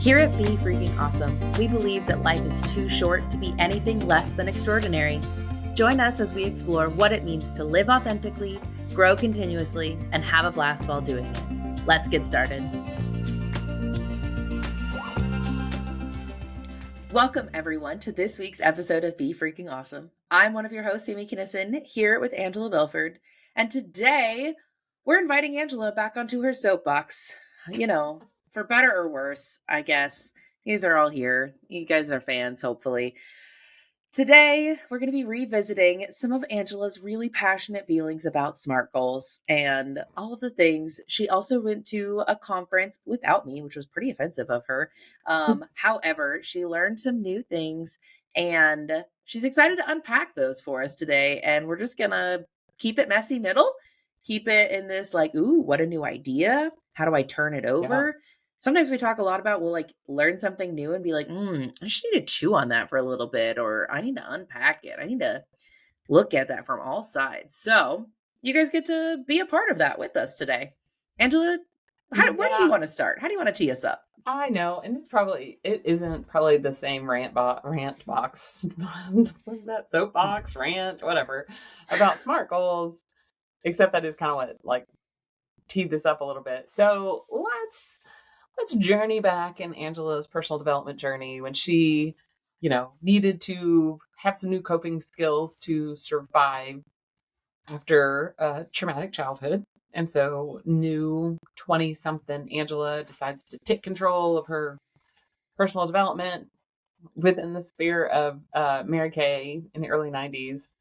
Here at Be Freaking Awesome, we believe that life is too short to be anything less than extraordinary. Join us as we explore what it means to live authentically, grow continuously, and have a blast while doing it. Let's get started. Welcome, everyone, to this week's episode of Be Freaking Awesome. I'm one of your hosts, Sami, here with Angela Belford. And today, we're inviting Angela back onto her soapbox. You know, for better or worse, I guess. You guys are all here. You guys are fans, hopefully. Today, we're going to be revisiting some of Angela's really passionate feelings about SMART goals and all of the things. She also went to a conference without me, which was pretty offensive of her. However, she learned some new things and she's excited to unpack those for us today. And we're just going to keep it messy middle, keep it in this like, ooh, what a new idea. How do I turn it over? Yeah. Sometimes we talk a lot about, we'll like learn something new and be like, I just need to chew on that for a little bit, or I need to unpack it. I need to look at that from all sides. So you guys get to be a part of that with us today. Angela, where do you want to start? How do you want to tee us up? I know, and it isn't probably the same rant box, that soapbox rant, whatever, about SMART goals, except that is kind of what like teed this up a little bit. So let's journey back in Angela's personal development journey when she, needed to have some new coping skills to survive after a traumatic childhood. And so new 20-something Angela decides to take control of her personal development within the sphere of Mary Kay in the early 90s.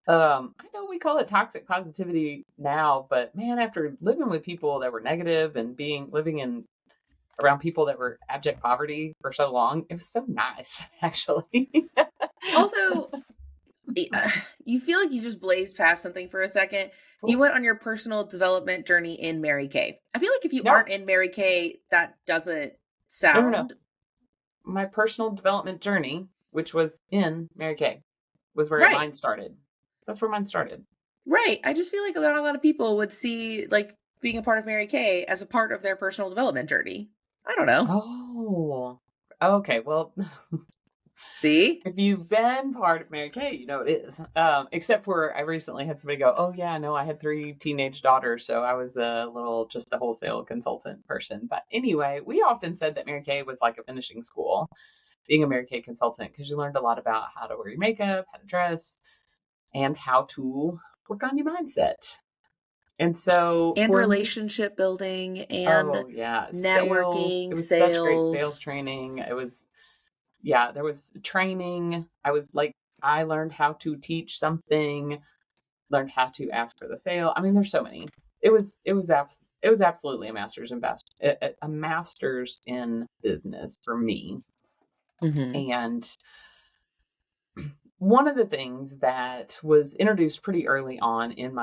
I know we call it toxic positivity now, but man, after living with people that were negative and living around people that were abject poverty for so long, it was so nice, actually. Also, you feel like you just blazed past something for a second. You went on your personal development journey in Mary Kay. I feel like if you aren't in Mary Kay, that doesn't sound. No. My personal development journey, which was in Mary Kay, was where mine started. That's where mine started. Right. I just feel like a lot of people would see like being a part of Mary Kay as a part of their personal development journey. I don't know. Oh, okay. Well, see, if you've been part of Mary Kay, you know it is. Except for I recently had somebody go, oh yeah, no, I had 3 teenage daughters, so I was just a wholesale consultant person. But anyway, we often said that Mary Kay was like a finishing school, being a Mary Kay consultant, because you learned a lot about how to wear your makeup, how to dress, and how to work on your mindset. And so relationship building and networking, it was such great sales training. It was, there was training. I learned how to teach something, learned how to ask for the sale. I mean, there's so many. It was absolutely a master's in business for me. Mm-hmm. And one of the things that was introduced pretty early on in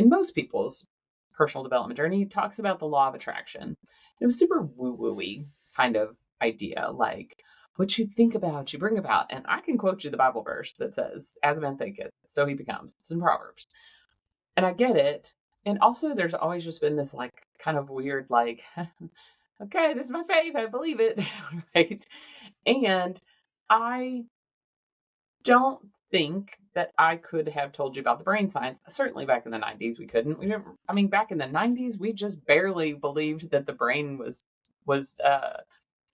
most people's personal development journey talks about the law of attraction. It was super woo-woo-y kind of idea, like what you think about, you bring about. And I can quote you the Bible verse that says, as a man thinketh, so he becomes. It's in Proverbs. And I get it. And also there's always just been this like kind of weird, like, okay, this is my faith, I believe it. Right. And I don't think that I could have told you about the brain science. Certainly back in the 90s, we couldn't. Back in the 90s, we just barely believed that the brain was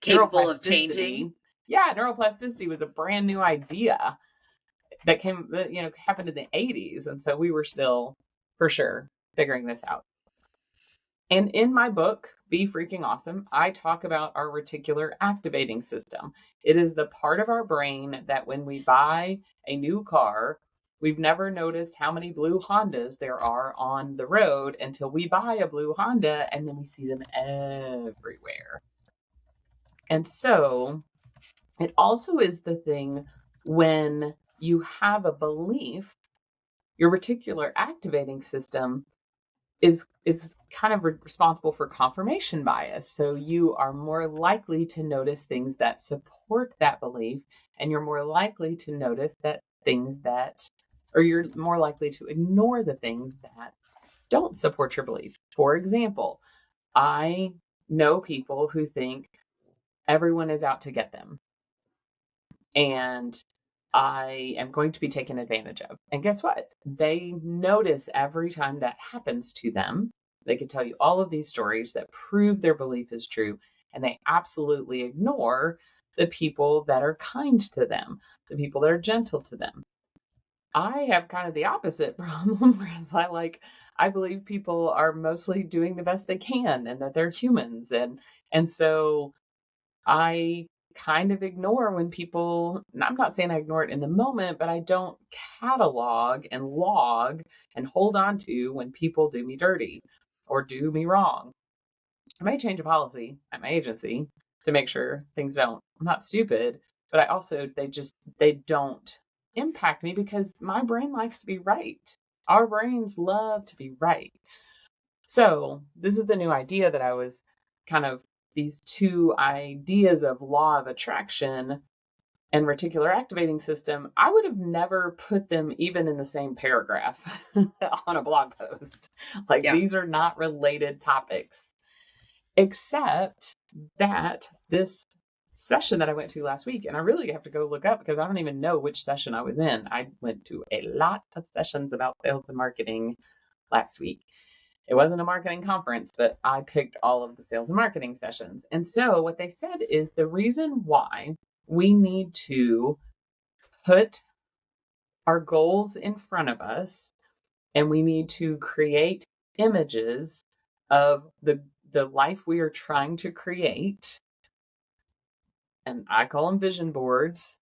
capable of changing. Yeah, neuroplasticity was a brand new idea that happened in the 80s. And so we were still, for sure, figuring this out. And in my book, Be Freaking Awesome, I talk about our reticular activating system. It is the part of our brain that when we buy a new car, we've never noticed how many blue Hondas there are on the road until we buy a blue Honda, and then we see them everywhere. And so it also is the thing when you have a belief, your reticular activating system is kind of responsible for confirmation bias. So you are more likely to notice things that support that belief, and you're more likely to notice you're more likely to ignore the things that don't support your belief. For example, I know people who think everyone is out to get them. And I am going to be taken advantage of. And guess what? They notice every time that happens to them. They can tell you all of these stories that prove their belief is true, and they absolutely ignore the people that are kind to them, the people that are gentle to them. I have kind of the opposite problem, whereas I believe people are mostly doing the best they can and that they're humans. And so I kind of ignore when people, and I'm not saying I ignore it in the moment, but I don't catalog and log and hold on to when people do me dirty or do me wrong. I may change a policy at my agency to make sure things don't, I'm not stupid, but they don't impact me because my brain likes to be right. Our brains love to be right. So this is the new idea that I was kind of these two ideas of law of attraction and reticular activating system. I would have never put them even in the same paragraph on a blog post. Like Yeah. these are not related topics, except that this session that I went to last week, and I really have to go look up because I don't even know which session I was in. I went to a lot of sessions about sales and marketing last week. It wasn't a marketing conference, but I picked all of the sales and marketing sessions. And so what they said is the reason why we need to put our goals in front of us and we need to create images of the life we are trying to create. And I call them vision boards.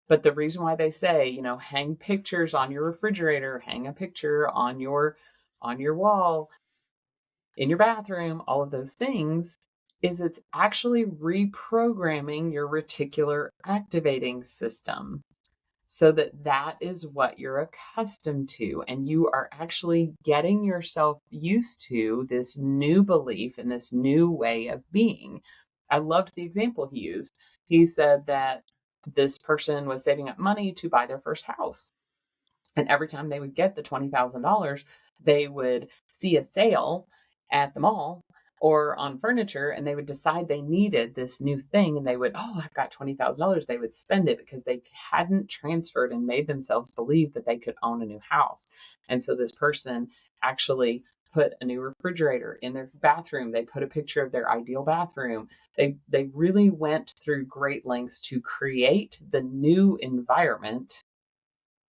But the reason why they say, hang pictures on your refrigerator, hang a picture on your wall, in your bathroom, all of those things, is it's actually reprogramming your reticular activating system so that is what you're accustomed to. And you are actually getting yourself used to this new belief and this new way of being. I loved the example he used. He said that this person was saving up money to buy their first house. And every time they would get the $20,000, they would see a sale at the mall or on furniture, and they would decide they needed this new thing, and they would, oh, I've got $20,000. They would spend it because they hadn't transferred and made themselves believe that they could own a new house. And so this person actually put a new refrigerator in their bathroom. They put a picture of their ideal bathroom. They really went through great lengths to create the new environment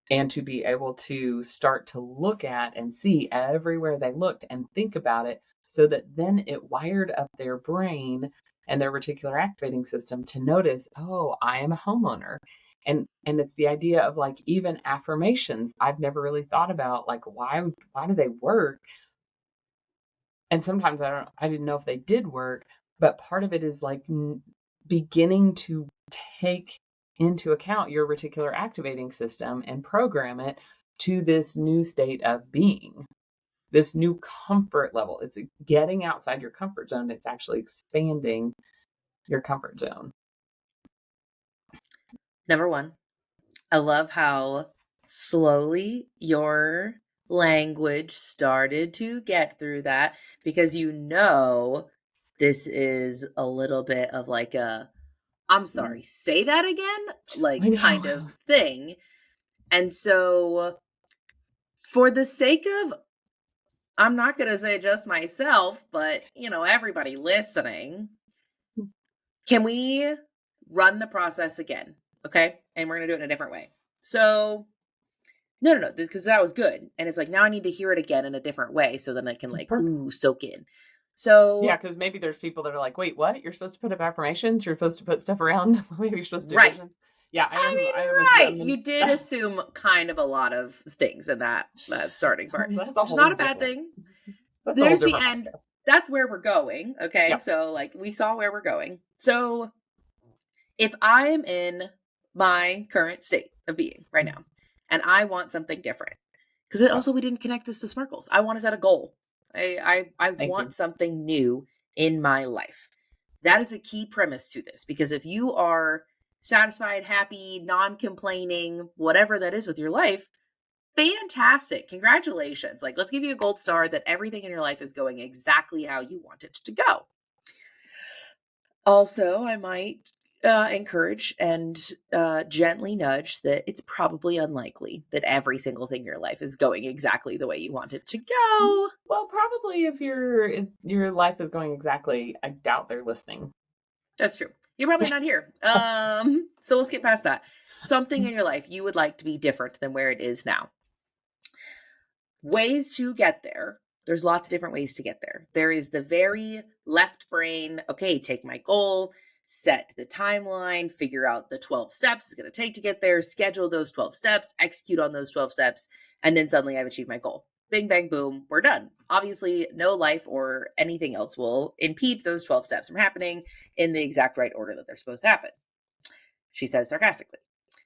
and to be able to start to look at and see everywhere they looked and think about it so that then it wired up their brain and their reticular activating system to notice, oh, I am a homeowner. And it's the idea of like even affirmations. I've never really thought about like why do they work? And sometimes I didn't know if they did work, but part of it is like beginning to take into account your reticular activating system and program it to this new state of being, this new comfort level. It's getting outside your comfort zone. It's actually expanding your comfort zone. Number one, I love how slowly your language started to get through that because this is a little bit of like I'm sorry, say that again, like kind of thing. And so for the sake of, I'm not going to say just myself, but everybody listening, can we run the process again? Okay. And we're going to do it in a different way. So no, because that was good. And it's like, now I need to hear it again in a different way. So then I can soak in. So yeah, because maybe there's people that are like, wait, what? You're supposed to put up affirmations? You're supposed to put stuff around? Maybe you're supposed to do vision? Yeah, right. You did assume kind of a lot of things in that starting part. It's not a bad thing. There's the end. Podcast. That's where we're going. Okay. Yep. So like we saw where we're going. So if I'm in my current state of being right now and I want something different, because also we didn't connect this to SMART goals. I want to set a goal. I want something new in my life. That is a key premise to this, because if you are satisfied, happy, non-complaining, whatever that is with your life, fantastic. Congratulations. Like, let's give you a gold star that everything in your life is going exactly how you want it to go. Also, I might encourage and gently nudge that it's probably unlikely that every single thing in your life is going exactly the way you want it to go. Well, probably if your life is going exactly, I doubt they're listening. That's true. You're probably not here. So let's get past that. Something in your life you would like to be different than where it is now. Ways to get there. There's lots of different ways to get there. There is the very left brain, okay, take my goal, set the timeline, figure out the 12 steps it's going to take to get there, schedule those 12 steps, execute on those 12 steps, and then suddenly I've achieved my goal. Bing, bang, boom, we're done. Obviously, no life or anything else will impede those 12 steps from happening in the exact right order that they're supposed to happen, she says sarcastically.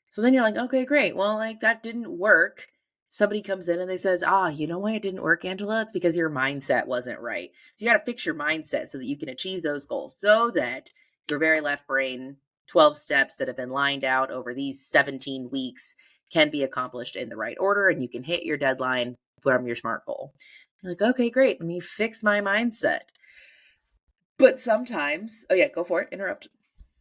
So then you're like, okay, great. Well, like that didn't work. Somebody comes in and they says, you know why it didn't work, Angela? It's because your mindset wasn't right. So you got to fix your mindset so that you can achieve those goals, so that your very left brain 12 steps that have been lined out over these 17 weeks can be accomplished in the right order and you can hit your deadline from your SMART goal. You're like, okay, great. Let me fix my mindset. But sometimes, oh yeah, go for it. Interrupt.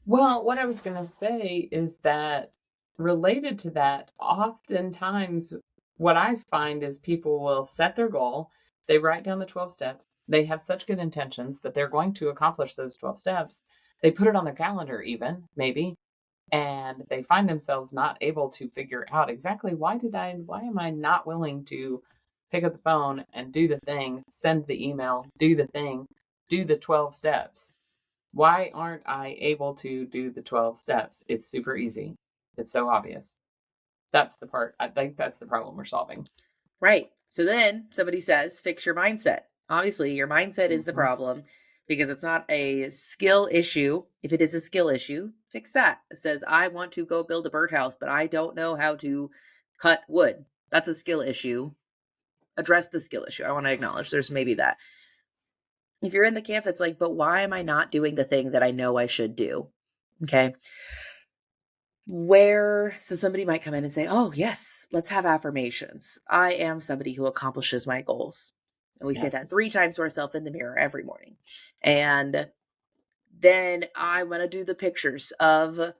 Well, what I was going to say is that related to that, oftentimes what I find is people will set their goal, they write down the 12 steps, they have such good intentions that they're going to accomplish those 12 steps. They put it on their calendar, even maybe, and they find themselves not able to figure out exactly why am I not willing to pick up the phone and do the thing, send the email, do the thing, do the 12 steps. Why aren't I able to do the 12 steps? It's super easy. It's so obvious. That's the part. I think that's the problem we're solving. Right. So then somebody says, fix your mindset. Obviously, your mindset is the Mhm. problem because it's not a skill issue. If it is a skill issue, fix that. It says, I want to go build a birdhouse, but I don't know how to cut wood. That's a skill issue. Address the skill issue. I want to acknowledge there's maybe that. If you're in the camp that's like, but why am I not doing the thing that I know I should do? Okay. So somebody might come in and say, oh, yes, let's have affirmations. I am somebody who accomplishes my goals. And we say Yes. that 3 times to ourselves in the mirror every morning. And then I want to do the pictures of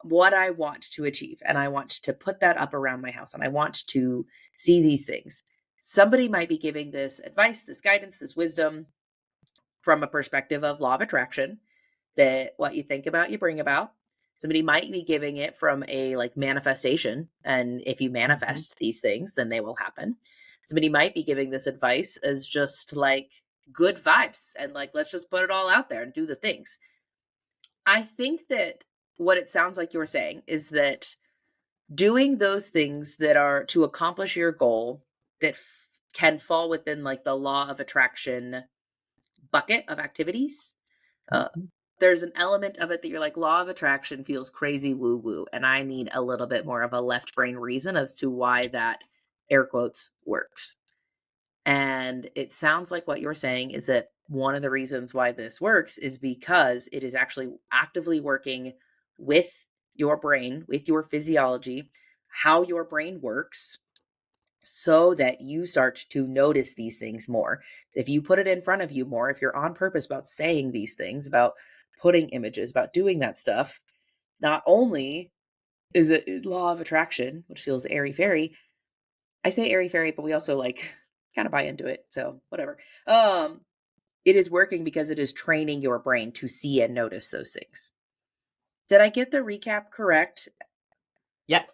what I want to achieve. And I want to put that up around my house. And I want to see these things. Somebody might be giving this advice, this guidance, this wisdom from a perspective of law of attraction, that what you think about, you bring about. Somebody might be giving it from a like manifestation. And if you Hmm. manifest these things, then they will happen. Somebody might be giving this advice as just like good vibes and like, let's just put it all out there and do the things. I think that what it sounds like you're saying is that doing those things that are to accomplish your goal that can fall within like the law of attraction bucket of activities. Uh, Hmm. there's an element of it that you're like, law of attraction feels crazy woo woo. And I need a little bit more of a left brain reason as to why that air quotes works. And it sounds like what you're saying is that one of the reasons why this works is because it is actually actively working with your brain, with your physiology, how your brain works, so that you start to notice these things more. If you put it in front of you more, if you're on purpose about saying these things, about putting images, about doing that stuff, not only is it law of attraction, which feels airy fairy. I say airy fairy, but we also like kind of buy into it. So whatever. Um, it is working because it is training your brain to see and notice those things. Did I get the recap correct? Yes.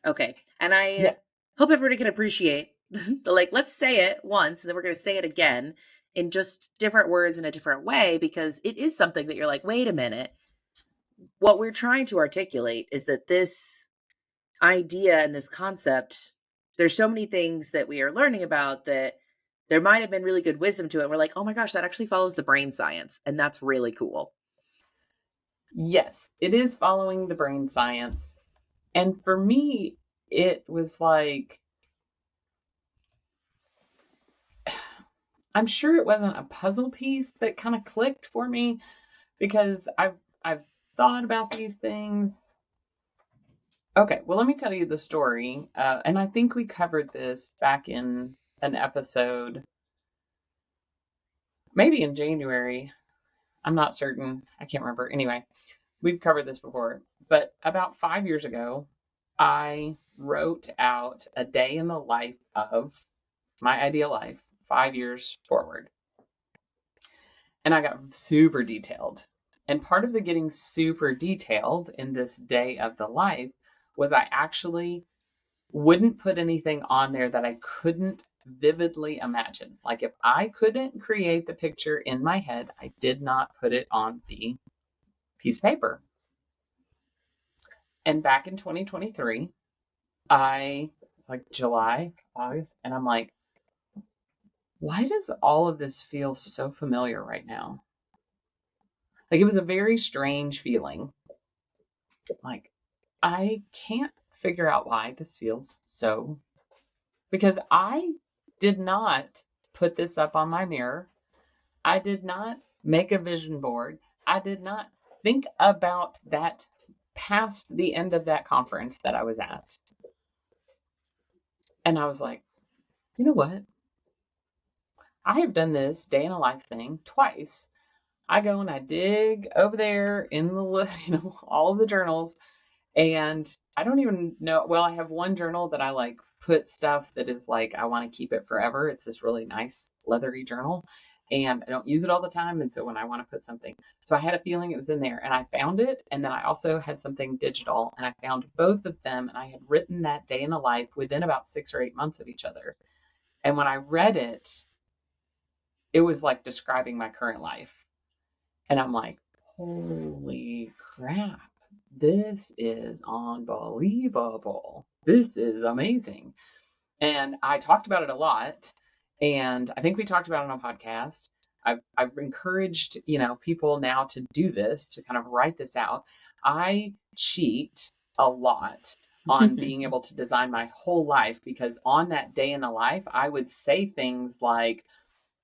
Okay. And I Yeah. hope everybody can appreciate the like, let's say it once and then we're going to say it again in just different words in a different way because it is something that you're like, wait a minute. What we're trying to articulate is that this idea and this concept, there's so many things that we are learning about that there might have been really good wisdom to it. We're like, oh my gosh, that actually follows the brain science. And that's really cool. Yes. It is following the brain science. And for me, it was like, I'm sure it wasn't a puzzle piece that kind of clicked for me because I've thought about these things. Okay, well, let me tell you the story. And I think we covered this back in an episode, maybe in January. I'm not certain. I can't remember. Anyway, we've covered this before, but about 5 years ago, I wrote out a day in the life of my ideal life, 5 years forward. And I got super detailed. And part of the getting super detailed in this day of the life was I actually wouldn't put anything on there that I couldn't vividly imagine. Like if I couldn't create the picture in my head, I did not put it on the piece of paper. And back in 2023, it's like July, August, and I'm like, why does all of this feel so familiar right now? Like it was a very strange feeling. Like I can't figure out why this feels so, because I did not put this up on my mirror. I did not make a vision board. I did not think about that past the end of that conference that I was at. And I was like, you know what? I have done this day in a life thing twice. I go and I dig over there in the, all of the journals, and I don't even know. Well, I have one journal that I like put stuff that is like, I want to keep it forever. It's this really nice leathery journal, and I don't use it all the time. And so when I want to put something, so I had a feeling it was in there, and I found it. And then I also had something digital, and I found both of them. And I had written that day in the life within about 6 or 8 months of each other. And when I read it, it was like describing my current life. And I'm like, holy crap, this is unbelievable. This is amazing. And I talked about it a lot. And I think we talked about it on a podcast. I've encouraged, people now to do this, to kind of write this out. I cheat a lot on being able to design my whole life, because on that day in the life, I would say things like,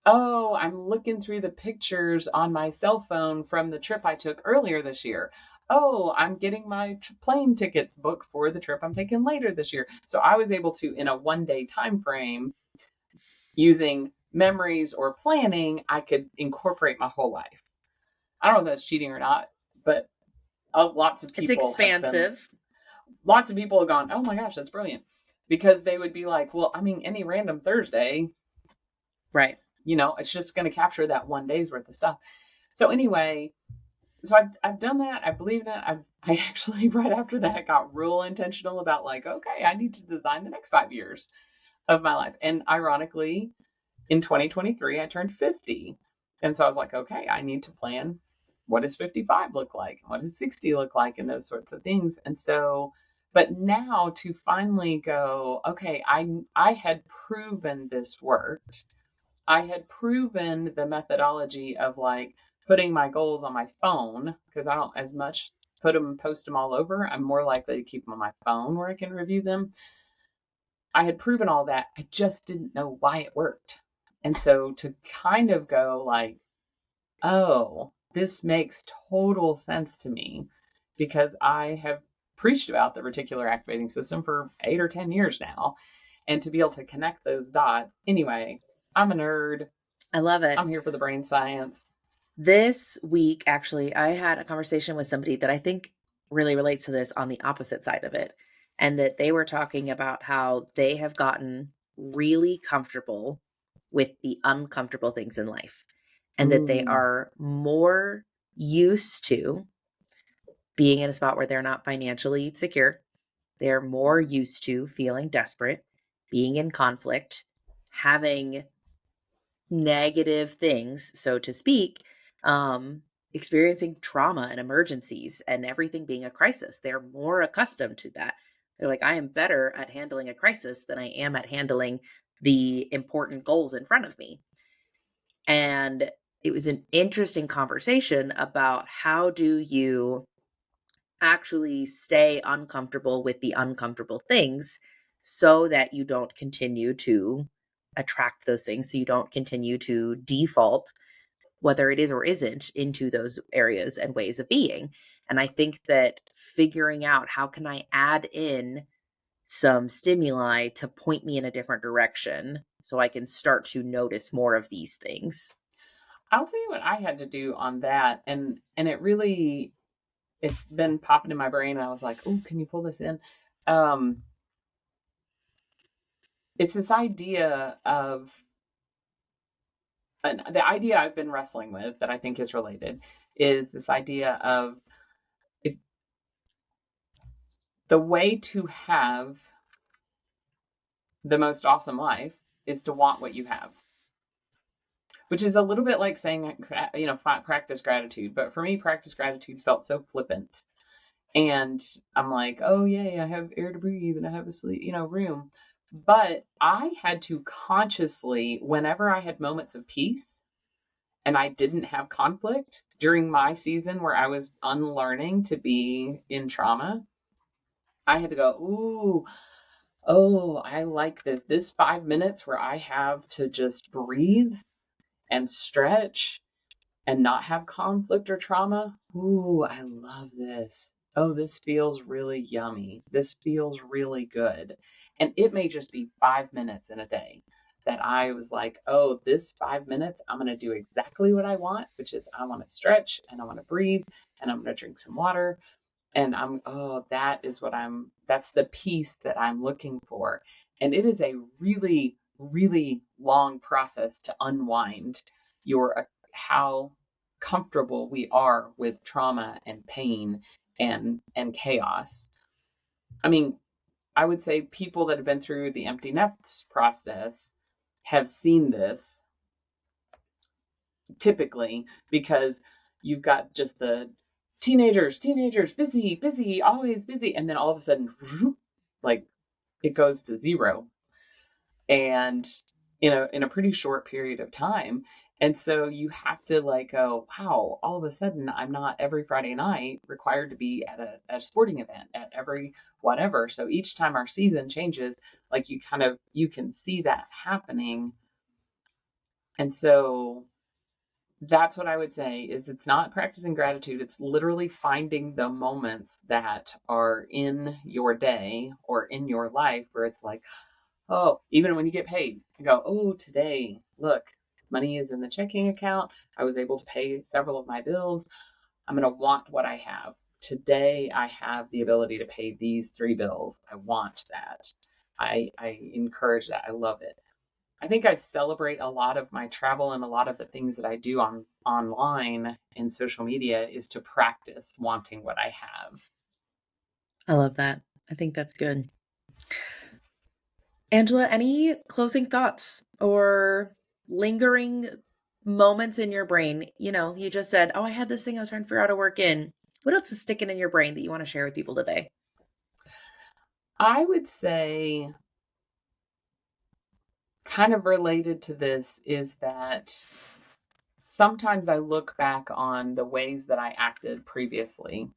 oh, I'm looking through the pictures on my cell phone from the trip I took earlier this year. Oh, I'm getting my plane tickets booked for the trip I'm taking later this year. So I was able to, in a 1 day time frame, using memories or planning, I could incorporate my whole life. I don't know if that's cheating or not, but lots of It's people have been, expansive. lots of people have gone, oh my gosh, that's brilliant. Because they would be like, well, I mean, any random Thursday, Right. it's just going to capture that 1 day's worth of stuff. So anyway, I've done that. I believe in it. I actually right after that got real intentional about like, okay, I need to design the next 5 years of my life. And ironically, in 2023, I turned 50. And so I was like, okay, I need to plan, what does 55 look like? What does 60 look like? And those sorts of things. And so, but now to finally go, okay, I had proven this worked. I had proven the methodology of like putting my goals on my phone, because I don't as much post them all over. I'm more likely to keep them on my phone where I can review them. I had proven all that. I just didn't know why it worked. And so to kind of go like, oh, this makes total sense to me, because I have preached about the reticular activating system for 8 or 10 years now. And to be able to connect those dots. Anyway, I'm a nerd. I love it. I'm here for the brain science. This week, actually, I had a conversation with somebody that I think really relates to this on the opposite side of it. And that they were talking about how they have gotten really comfortable with the uncomfortable things in life, and that they are more used to being in a spot where they're not financially secure. They're more used to feeling desperate, being in conflict, having negative things, so to speak, experiencing trauma and emergencies and everything being a crisis. They're more accustomed to that. They're like, I am better at handling a crisis than I am at handling the important goals in front of me. And it was an interesting conversation about how do you actually stay uncomfortable with the uncomfortable things so that you don't continue to attract those things, so you don't continue to default, whether it is or isn't, into those areas and ways of being. And I think that figuring out how can I add in some stimuli to point me in a different direction so I can start to notice more of these things. I'll tell you what I had to do on that. And it really, it's been popping in my brain. And I was like, oh, can you pull this in? It's this idea of, the idea I've been wrestling with that I think is related is this idea of, if the way to have the most awesome life is to want what you have, which is a little bit like saying, practice gratitude. But for me, practice gratitude felt so flippant. And I'm like, oh, yay, I have air to breathe and I have a room. But I had to consciously, whenever I had moments of peace and I didn't have conflict during my season where I was unlearning to be in trauma, I had to go, ooh, oh, I like this. This 5 minutes where I have to just breathe and stretch and not have conflict or trauma. Ooh, I love this. Oh, this feels really yummy. This feels really good. And it may just be 5 minutes in a day that I was like, oh, this 5 minutes, I'm going to do exactly what I want, which is I want to stretch and I want to breathe and I'm going to drink some water. And that's the peace that I'm looking for. And it is a really, really long process to unwind how comfortable we are with trauma and pain and chaos. I mean, I would say people that have been through the empty nest process have seen this typically, because you've got just the teenagers, busy, busy, always busy. And then all of a sudden, like it goes to zero. And in a pretty short period of time. And so you have to like go, wow, all of a sudden I'm not every Friday night required to be at a sporting event at every whatever. So each time our season changes, like you can see that happening. And so that's what I would say is it's not practicing gratitude. It's literally finding the moments that are in your day or in your life where it's like, oh, even when you get paid, you go, oh, today, look, money is in the checking account. I was able to pay several of my bills. I'm going to want what I have. Today, I have the ability to pay these 3 bills. I want that. I encourage that. I love it. I think I celebrate a lot of my travel and a lot of the things that I do online in social media is to practice wanting what I have. I love that. I think that's good. Angela, any closing thoughts or lingering moments in your brain? You just said, oh, I had this thing I was trying to figure out how to work in. What else is sticking in your brain that you want to share with people today? I would say, kind of related to this, is that sometimes I look back on the ways that I acted previously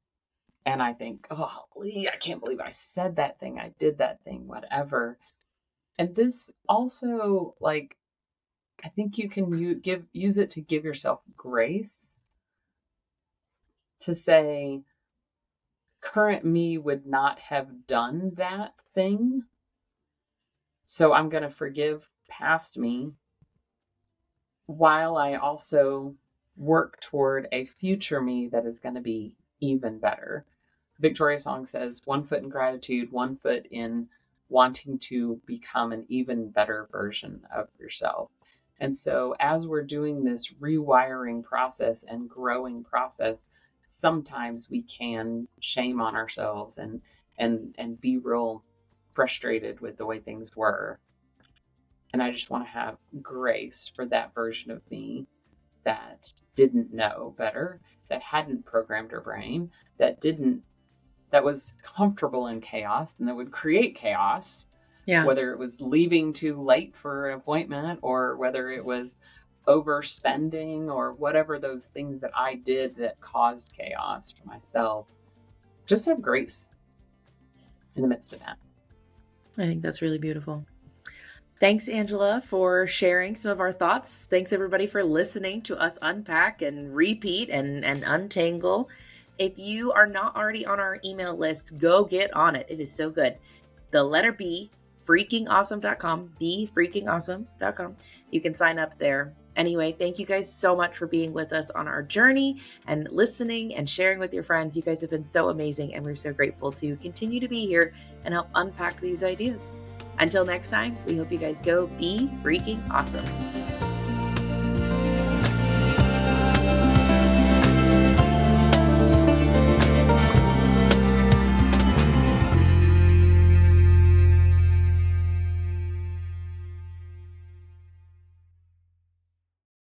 and I think, oh, Lee, I can't believe I said that thing. I did that thing, whatever. And this also, like, I think you can use it to give yourself grace, to say, current me would not have done that thing. So I'm going to forgive past me while I also work toward a future me that is going to be even better. Victoria Song says, 1 foot in gratitude, 1 foot in wanting to become an even better version of yourself. And so as we're doing this rewiring process and growing process, sometimes we can shame on ourselves and be real frustrated with the way things were. And I just want to have grace for that version of me that didn't know better, that hadn't programmed her brain, that was comfortable in chaos and that would create chaos. Yeah. Whether it was leaving too late for an appointment or whether it was overspending or whatever those things that I did that caused chaos for myself. Just have grace in the midst of that. I think that's really beautiful. Thanks, Angela, for sharing some of our thoughts. Thanks, everybody, for listening to us unpack and repeat and untangle. If you are not already on our email list, go get on it. It is so good. The letter B, freakingawesome.com, bfreakingawesome.com. You can sign up there Anyway, thank you guys so much for being with us on our journey and listening and sharing with your friends. You guys have been so amazing, and we're so grateful to continue to be here and help unpack these ideas. Until next time, we hope you guys go be freaking awesome.